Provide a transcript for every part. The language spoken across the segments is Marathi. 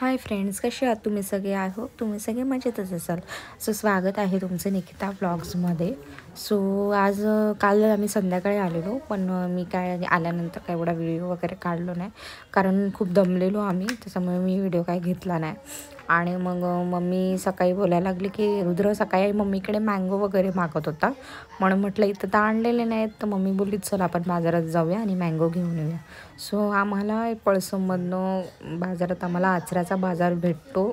हाय फ्रेंड्स, कसे आहात तुम्ही सगळे? आय होप तुम्ही सगळे मजेतच असाल. सो स्वागत आहे तुमचं निकिता व्लॉग्समध्ये. सो आज काल आम्ही संध्याकाळी आलेलो, पण मी काय आल्यानंतर काय एवढा व्हिडिओ वगैरे काढलो नाही, कारण खूप दमलेलो आम्ही, त्याच्यामुळे मी व्हिडिओ काय घेतला नाही. आणि मग मम्मी सकाळी बोलायला लागली की रुद्र सकाळी मम्मीकडे मँगो वगैरे मागत होता, म्हणून म्हटलं इथं तर आणलेले नाहीत. तर मम्मी बोलली चल आपण बाजारात जाऊया आणि मँगो घेऊन येऊया. सो आम्हाला पळसमधनं बाजारात आम्हाला आचऱ्याचा बाजार भेटतो,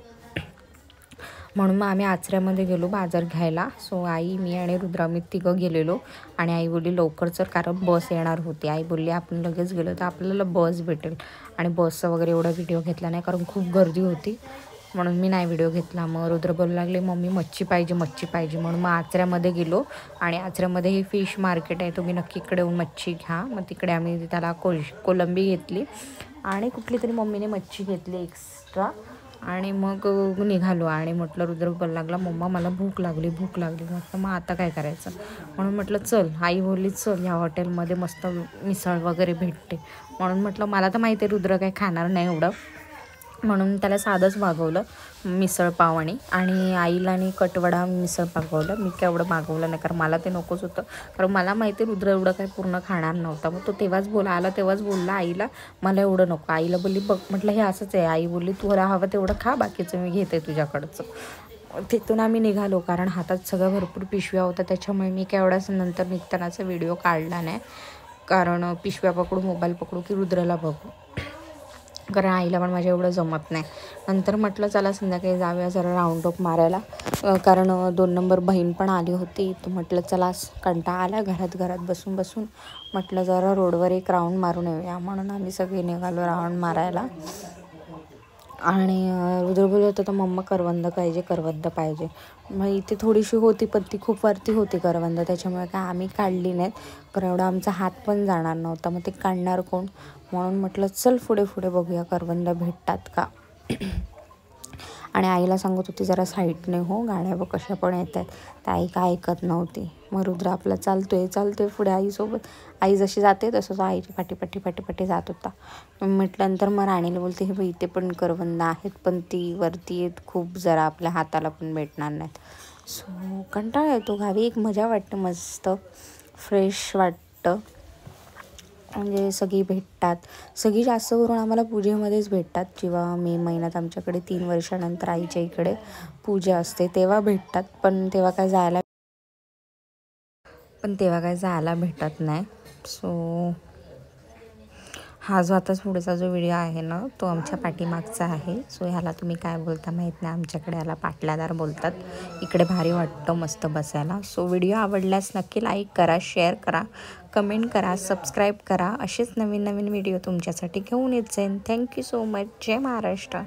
म्हणून मग आम्ही आचऱ्यामध्ये गेलो बाजार घ्यायला. सो आई, मी आणि रुद्र आम्ही तिघं गेलेलो. आणि आई बोलली लवकर चल, कारण बस येणार होती. आई बोलली आपण लगेच गेलो तर आपल्याला बस भेटेल. आणि बसचा वगैरे एवढा व्हिडिओ घेतला नाही, कारण खूप गर्दी होती, म्हणून मी नाही व्हिडिओ घेतला. मग रुद्र बोलू लागले मम्मी मच्छी पाहिजे मच्छी पाहिजे, म्हणून मग आचऱ्यामध्ये गेलो. आणि आचऱ्यामध्ये हे फिश मार्केट आहे, तुम्ही नक्की इकडे येऊन मच्छी घ्या. मग तिकडे आम्ही त्याला कोलंबी घेतली आणि कुठली तरी मम्मीने मच्छी घेतली एक्स्ट्रा. आणि मग निघालो. आणि म्हटलं रुद्र बोलायला लागला मम्मा मला भूक लागली भूक लागली. म्हटलं मग आता काय करायचं, म्हणून म्हटलं चल. आई बोलली चल ह्या हॉटेलमध्ये मस्त मिसळ वगैरे भेटते, म्हणून म्हटलं मला तर माहिती आहे रुद्र काही खाणार नाही एवढं, म्हणून त्याला साधंच मागवलं मिसळ पाव. आणि आईला आणि कटवडा मिसळ मागवलं. मी काय एवढं मागवलं नाही, कारण मला ते नकोच होतं, कारण मला माहिती आहे रुद्र एवढं काही पूर्ण खाणार नव्हता. मग तो तेव्हाच बोलला आईला मला एवढं नको. आईला बोलली बघ, म्हटलं हे असंच आहे. आई बोलली तुला हवं तेवढं खा, बाकीचं मी घेते तुझ्याकडचं. तिथून आम्ही निघालो, कारण हातात सगळं भरपूर पिशव्या होत्या, त्याच्यामुळे मी काय एवढाच नंतर निघतानाचा व्हिडिओ काढला नाही, कारण पिशव्या पकडू मोबाईल पकडू की रुद्रला बघू, कारण आईला पण माझ्या एवढं जमत नाही. नंतर म्हटलं चला संध्याकाळी जाऊया जरा राऊंडअप मारायला, कारण 2 नंबर बहीण पण आली होती. तर म्हटलं चला कंटाळा आला घरात बसून म्हटलं जरा रोडवर एक राऊंड मारून येऊया, म्हणून आम्ही सगळे निघालो राऊंड मारायला. आणि रुद्र बोलत होता मम्मा करवंद पाहिजे. मग इथे थोडीशी होती, पण ती खूप वरती होती करवंद, त्याच्यामुळे काय आम्ही काढली नाहीत, कारण एवढा आमचा हात पण जाणार नव्हता. मग ते काढणार कोण, म्हणून म्हटलं चल पुढे बघूया करवंद भेटतात का. आणि आईला सांगत होती जरा साईडने हो, गाड्या बघ कशा पण येत आहेत. तर आई काय ऐकत नव्हती. मग रुद्र आपला चालतोय पुढे आईसोबत. आई जशी जाते तसंच आईची पाठी जात होता. म्हटल्यानंतर मग राणीला बोलते हे इथे पण करवंद आहेत, पण ती वरती आहेत खूप, जरा आपल्या हाताला पण भेटणार नाहीत. सो कंटाळा येतो. गावी एक मजा वाटते, मस्त फ्रेश वाटतं, म्हणजे सगळी भेटतात. सगळी जास्त करून आम्हाला पूजेमध्येच भेटतात. जेव्हा मे महिन्यात आमच्याकडे 3 वर्षानंतर आईच्या इकडे पूजा असते तेव्हा भेटतात, पण तेव्हा काय जायला भेटत नाही. सो हा जो आता पुढचा जो व्हिडिओ आहे ना, तो आमच्या पाठीमागचा आहे. सो ह्याला तुम्ही काय बोलता माहीत नाही, आमच्याकडे ह्याला पाटलादार बोलतात. इकडे भारी वाटतं मस्त बसायला. सो व्हिडिओ आवडल्यास नक्की लाईक करा, शेअर करा, कमेंट करा, सबस्क्राईब करा. असेच नवीन व्हिडिओ तुमच्यासाठी घेऊन येत जाईन. Thank you so much. जय महाराष्ट्र.